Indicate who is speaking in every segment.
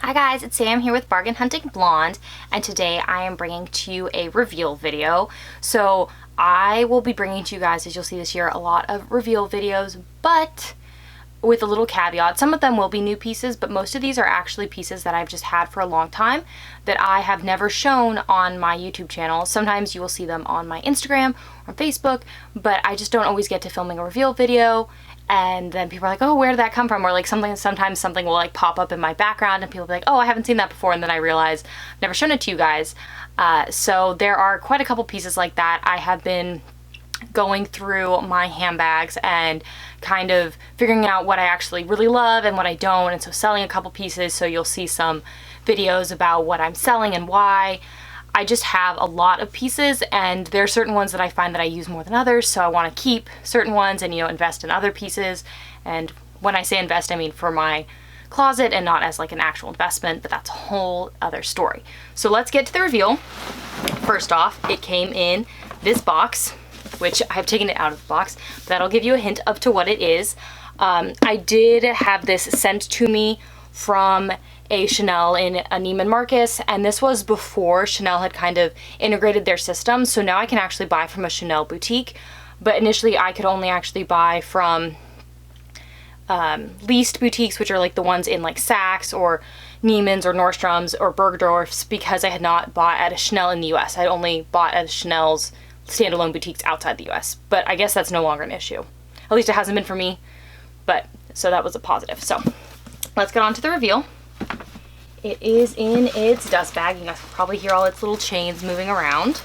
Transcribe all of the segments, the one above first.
Speaker 1: Hi guys, it's Sam here with Bargain Hunting Blonde, and today I am bringing to you a reveal video. So I will be bringing to you guys, as you'll see this year, a lot of reveal videos, but with a little caveat. Some of them will be new pieces, but most of these are actually pieces that I've just had for a long time that I have never shown on my YouTube channel. Sometimes you will see them on my Instagram or Facebook, but I just don't always get to filming a reveal video. And then people are like, oh, where did that come from? Or like sometimes something will like pop up in my background and people will be like, oh, I haven't seen that before. And then I realize I've never shown it to you guys. So there are quite a couple pieces like that. I have been going through my handbags and kind of figuring out what I actually really love and what I don't. And so selling a couple pieces. So you'll see some videos about what I'm selling and why. I just have a lot of pieces, and there are certain ones that I find that I use more than others, so I want to keep certain ones and, you know, invest in other pieces. And when I say invest, I mean for my closet and not as like an actual investment, but that's a whole other story. So let's get to the reveal. First off, it came in this box, which I have taken it out of the box. That'll give you a hint of to what it is. I did have this sent to me from a Chanel in Neiman Marcus, and this was before Chanel had kind of integrated their system, so now I can actually buy from a Chanel boutique, but initially I could only actually buy from leased boutiques, which are like the ones in like Saks or Neiman's or Nordstrom's or Bergdorf's, because I had not bought at a Chanel in the US. I only bought at Chanel's standalone boutiques outside the US, but I guess that's no longer an issue. At least it hasn't been for me, but so that was a positive. So let's get on to the reveal. It is in its dust bag. You guys can probably hear all its little chains moving around.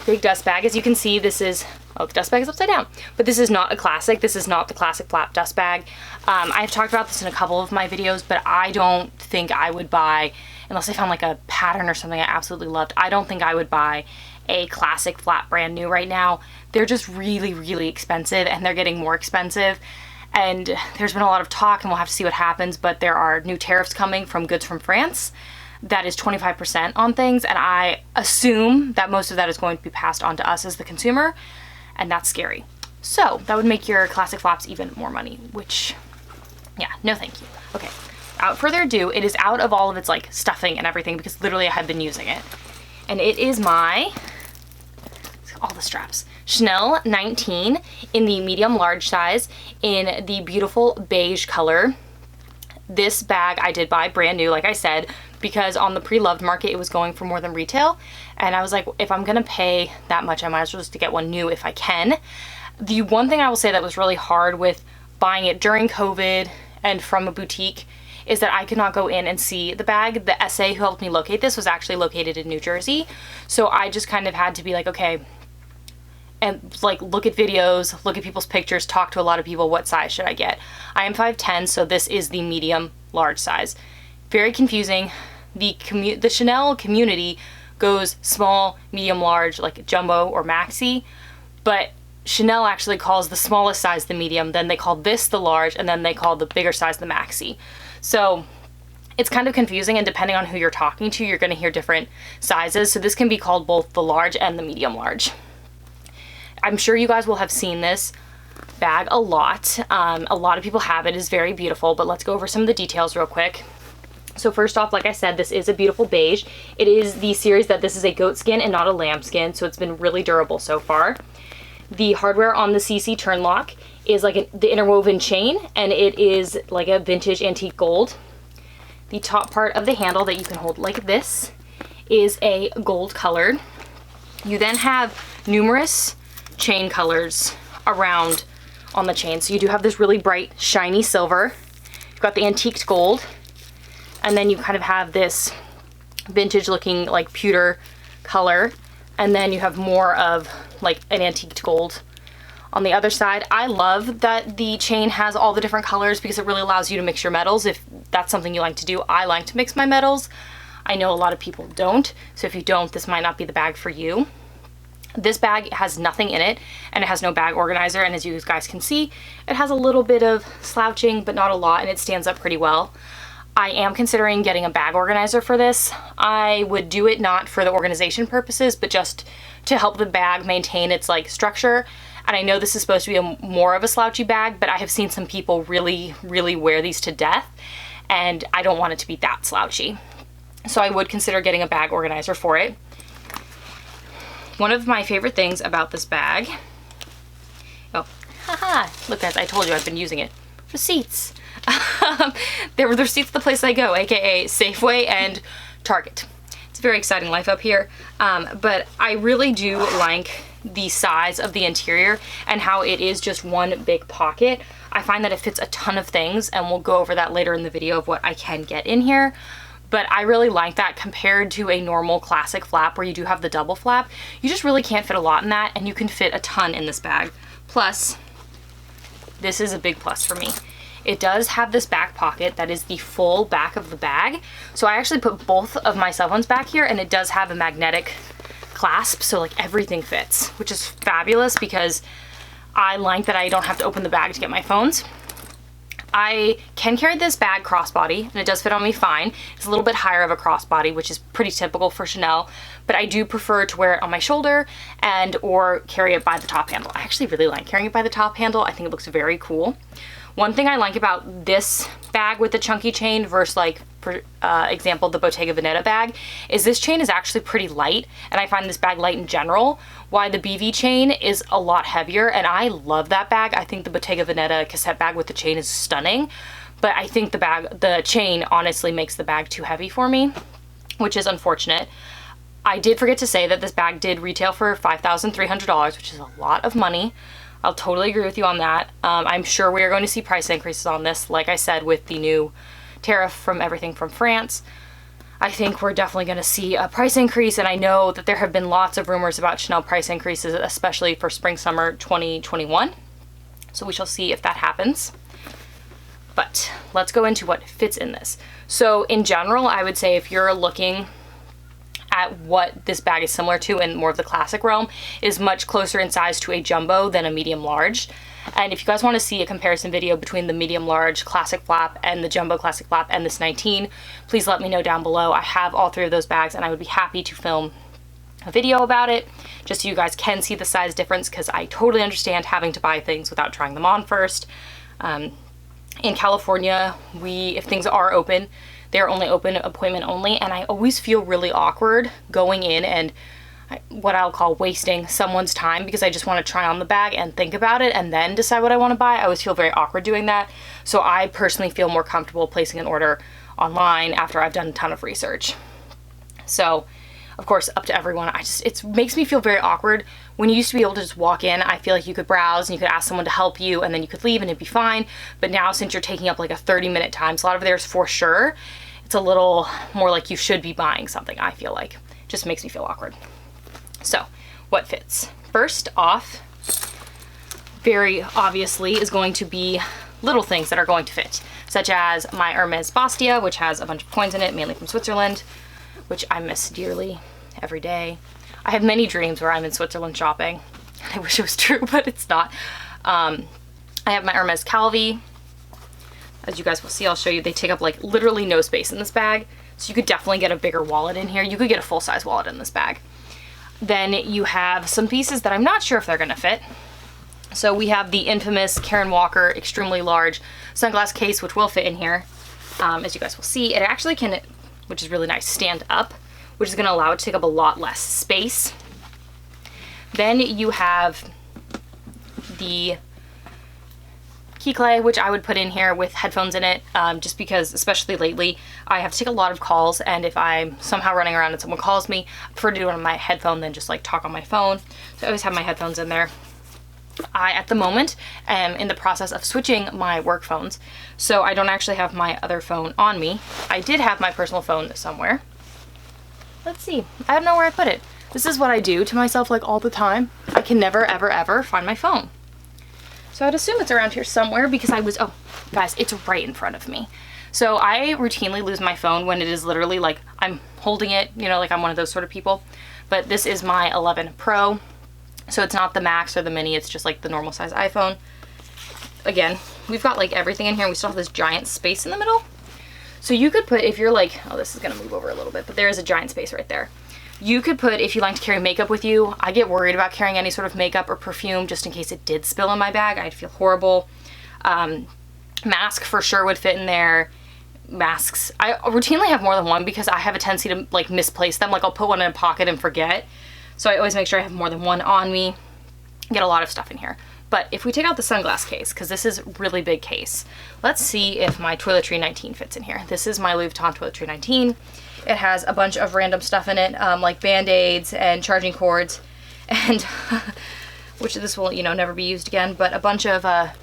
Speaker 1: Big dust bag. As you can see, this is, oh, the dust bag is upside down. But this is not a classic. This is not the classic flap dust bag. I've talked about this in a couple of my videos, but I don't think I would buy, unless I found like a pattern or something I absolutely loved, I don't think I would buy a classic flap brand new right now. They're just really, really expensive, and they're getting more expensive. And there's been a lot of talk, and we'll have to see what happens, but there are new tariffs coming from goods from France that is 25% on things, and I assume that most of that is going to be passed on to us as the consumer, and that's scary. So that would make your classic flaps even more money, which, yeah, no thank you. Okay, without further ado, it is out of all of its like stuffing and everything, because literally I have been using it. And it is my, all the straps, Chanel 19 in the medium large size in the beautiful beige color. This bag I did buy brand new, like I said, because on the pre-loved market it was going for more than retail, and I was like, if I'm gonna pay that much, I might as well just to get one new if I can. The one thing I will say that was really hard with buying it during COVID and from a boutique is that I could not go in and see the bag. The SA who helped me locate this was actually located in New Jersey, so I just kind of had to be like, okay, and like look at videos, look at people's pictures, talk to a lot of people, what size should I get? I am 5'10", so this is the medium large size. Very confusing. The Chanel community goes small, medium, large, like jumbo or maxi, but Chanel actually calls the smallest size the medium, then they call this the large, and then they call the bigger size the maxi. So it's kind of confusing, and depending on who you're talking to, you're gonna hear different sizes. So this can be called both the large and the medium large. I'm sure you guys will have seen this bag a lot. A lot of people have it. It is very beautiful, but let's go over some of the details real quick. So first off, like I said, this is a beautiful beige. It is the series that this is a goat skin and not a lamb skin, so it's been really durable so far. The hardware on the CC turn lock is like the interwoven chain, and it is like a vintage antique gold. The top part of the handle that you can hold like this is a gold colored. You then have numerous chain colors around on the chain. So you do have this really bright, shiny silver. You've got the antiqued gold, and then you kind of have this vintage looking like pewter color, and then you have more of like an antiqued gold on the other side. I love that the chain has all the different colors because it really allows you to mix your metals if that's something you like to do. I like to mix my metals. I know a lot of people don't, so if you don't, this might not be the bag for you. This bag has nothing in it, and it has no bag organizer, and as you guys can see, it has a little bit of slouching, but not a lot, and it stands up pretty well. I am considering getting a bag organizer for this. I would do it not for the organization purposes, but just to help the bag maintain its like structure. And I know this is supposed to be more of a slouchy bag, but I have seen some people really, really wear these to death. and I don't want it to be that slouchy. So I would consider getting a bag organizer for it. One of my favorite things about this bag, oh, haha, look guys, I told you I've been using it. Receipts. There were the receipts at the place I go, aka Safeway and Target. It's a very exciting life up here, but I really do like the size of the interior and how it is just one big pocket. I find that it fits a ton of things, and we'll go over that later in the video of what I can get in here. But I really like that compared to a normal classic flap where you do have the double flap. You just really can't fit a lot in that, and you can fit a ton in this bag. Plus, this is a big plus for me. It does have this back pocket that is the full back of the bag. So I actually put both of my cell phones back here, and it does have a magnetic clasp, so like everything fits, which is fabulous because I like that I don't have to open the bag to get my phones. I can carry this bag crossbody, and it does fit on me fine. It's a little bit higher of a crossbody, which is pretty typical for Chanel, but I do prefer to wear it on my shoulder and or carry it by the top handle. I actually really like carrying it by the top handle. I think it looks very cool. One thing I like about this bag with the chunky chain versus like, for example, the Bottega Veneta bag, is this chain is actually pretty light, and I find this bag light in general, while the BV chain is a lot heavier, and I love that bag. I think the Bottega Veneta cassette bag with the chain is stunning, but I think the chain honestly makes the bag too heavy for me, which is unfortunate. I did forget to say that this bag did retail for $5,300, which is a lot of money. I'll totally agree with you on that. I'm sure we are going to see price increases on this, like I said, with the new tariff from everything from France. I think we're definitely going to see a price increase, and I know that there have been lots of rumors about Chanel price increases, especially for spring-summer 2021. So we shall see if that happens. But let's go into what fits in this. So in general, I would say if you're looking at what this bag is similar to in more of the classic realm, is much closer in size to a jumbo than a medium large. And if you guys want to see a comparison video between the medium large classic flap and the jumbo classic flap and this 19, please let me know down below. I have all three of those bags, and I would be happy to film a video about it just so you guys can see the size difference, because I totally understand having to buy things without trying them on first. In California, if things are open, they're only open appointment only, and I always feel really awkward going in and what I'll call wasting someone's time, because I just want to try on the bag and think about it and then decide what I want to buy. I always feel very awkward doing that. So I personally feel more comfortable placing an order online after I've done a ton of research. So of course, up to everyone. It makes me feel very awkward. When you used to be able to just walk in, I feel like you could browse and you could ask someone to help you and then you could leave and it'd be fine. But now, since you're taking up like a 30-minute time slot over there for sure, it's a little more like you should be buying something, I feel like. It just makes me feel awkward. So, what fits? First off, very obviously, is going to be little things that are going to fit, such as my Hermes Bastia, which has a bunch of coins in it, mainly from Switzerland, which I miss dearly every day. I have many dreams where I'm in Switzerland shopping. I wish it was true, but it's not. I have my Hermes Calvi. As you guys will see, I'll show you, they take up like literally no space in this bag. So you could definitely get a bigger wallet in here. You could get a full-size wallet in this bag. Then you have some pieces that I'm not sure if they're gonna fit. So we have the infamous Karen Walker extremely large sunglass case, which will fit in here. As you guys will see, it actually can, which is really nice, stand up, which is gonna allow it to take up a lot less space. Then you have the key clay, which I would put in here with headphones in it, just because, especially lately, I have to take a lot of calls, and if I'm somehow running around and someone calls me, I prefer to do it on my headphone than just like talk on my phone. So I always have my headphones in there. I, at the moment, am in the process of switching my work phones, so I don't actually have my other phone on me. I did have my personal phone somewhere. Let's see, I don't know where I put it. This is what I do to myself like all the time. I can never, ever, ever find my phone. So I'd assume it's around here somewhere, because oh, guys, it's right in front of me. So I routinely lose my phone when it is literally like I'm holding it, you know, like I'm one of those sort of people. But this is my 11 Pro. So it's not the Max or the Mini, it's just like the normal size iPhone. Again, we've got like everything in here. We still have this giant space in the middle. So you could put, if you're like, oh, this is gonna move over a little bit, but there is a giant space right there. You could put, if you like to carry makeup with you, I get worried about carrying any sort of makeup or perfume just in case it did spill in my bag. I'd feel horrible. Mask for sure would fit in there. masks. I routinely have more than one because I have a tendency to like misplace them. Like I'll put one in a pocket and forget. So I always make sure I have more than one on me. Get a lot of stuff in here. But if we take out the sunglass case, because this is a really big case, let's see if my Toiletry 19 fits in here. This is my Louis Vuitton Toiletry 19. It has a bunch of random stuff in it, like Band-Aids and charging cords, and which this will, you know, never be used again, but a bunch of, well,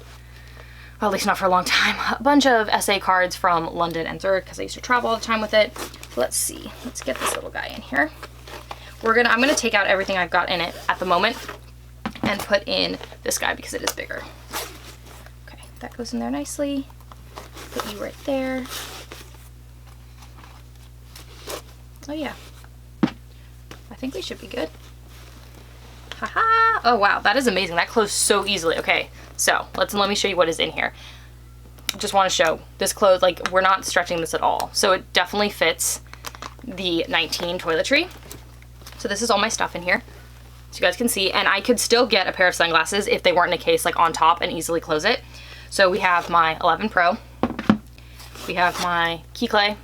Speaker 1: at least not for a long time, a bunch of essay cards from London and Zurich, because I used to travel all the time with it. So let's see. Let's get this little guy in here. I'm gonna take out everything I've got in it at the moment and put in this guy because it is bigger. Okay, that goes in there nicely. Put you right there. Oh yeah, I think we should be good. Haha! Oh wow, that is amazing. That closed so easily. Okay, so let me show you what is in here. Just want to show this clothes, like we're not stretching this at all. So it definitely fits the 19 toiletry. So this is all my stuff in here, so you guys can see, and I could still get a pair of sunglasses if they weren't in a case like on top and easily close it. So we have my 11 Pro, we have my Key Clay,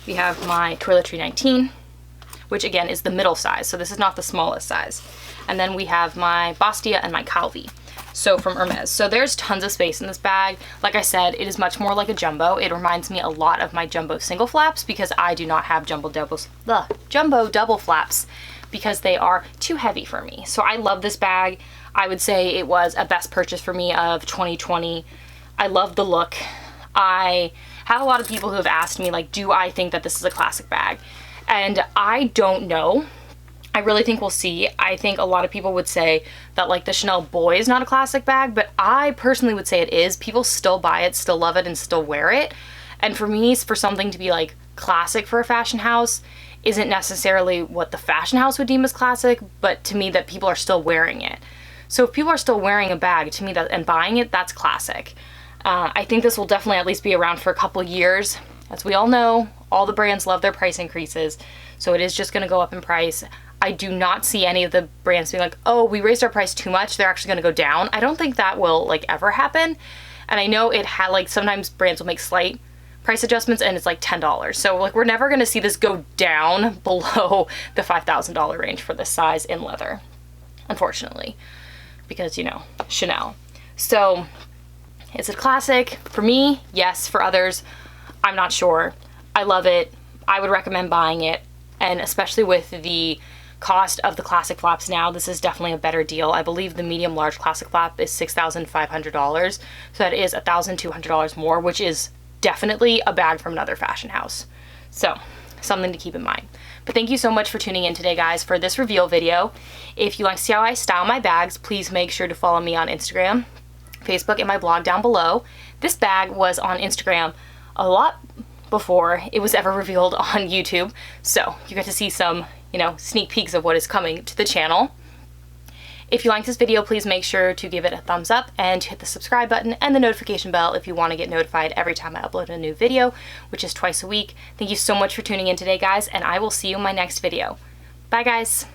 Speaker 1: we have my Toiletry 19, which again is the middle size, so this is not the smallest size. And then we have my Bastia and my Calvi, so from Hermes. So there's tons of space in this bag. Like I said, it is much more like a jumbo. It reminds me a lot of my jumbo single flaps because I do not have jumbo double flaps because they are too heavy for me. So I love this bag. I would say it was a best purchase for me of 2020. I love the look. I have a lot of people who have asked me, like, do I think that this is a classic bag? And I don't know. I really think we'll see. I think a lot of people would say that like the Chanel Boy is not a classic bag, but I personally would say it is. People still buy it, still love it, and still wear it. And for me, for something to be like classic for a fashion house isn't necessarily what the fashion house would deem as classic, but to me that people are still wearing it. So if people are still wearing a bag, to me that and buying it, that's classic. I think this will definitely at least be around for a couple years. As we all know, all the brands love their price increases, so it is just going to go up in price. I do not see any of the brands being like, oh, we raised our price too much, they're actually going to go down. I don't think that will like ever happen. And I know it had like sometimes brands will make slight price adjustments and it's like $10. So like we're never going to see this go down below the $5,000 range for this size in leather, unfortunately, because, you know, Chanel. So is it a classic? For me, yes. For others, I'm not sure. I love it. I would recommend buying it, and especially with the cost of the classic flaps now, this is definitely a better deal. I believe the medium large classic flap is $6,500, so that is $1,200 more, which is definitely a bag from another fashion house. So something to keep in mind. But thank you so much for tuning in today, guys, for this reveal video. If you like to see how I style my bags, please make sure to follow me on Instagram, Facebook, and my blog down below. This bag was on Instagram a lot before it was ever revealed on YouTube, so you get to see some, you know, sneak peeks of what is coming to the channel. If you like this video, please make sure to give it a thumbs up and hit the subscribe button and the notification bell if you want to get notified every time I upload a new video, which is twice a week. Thank you so much for tuning in today, guys, and I will see you in my next video. Bye, guys.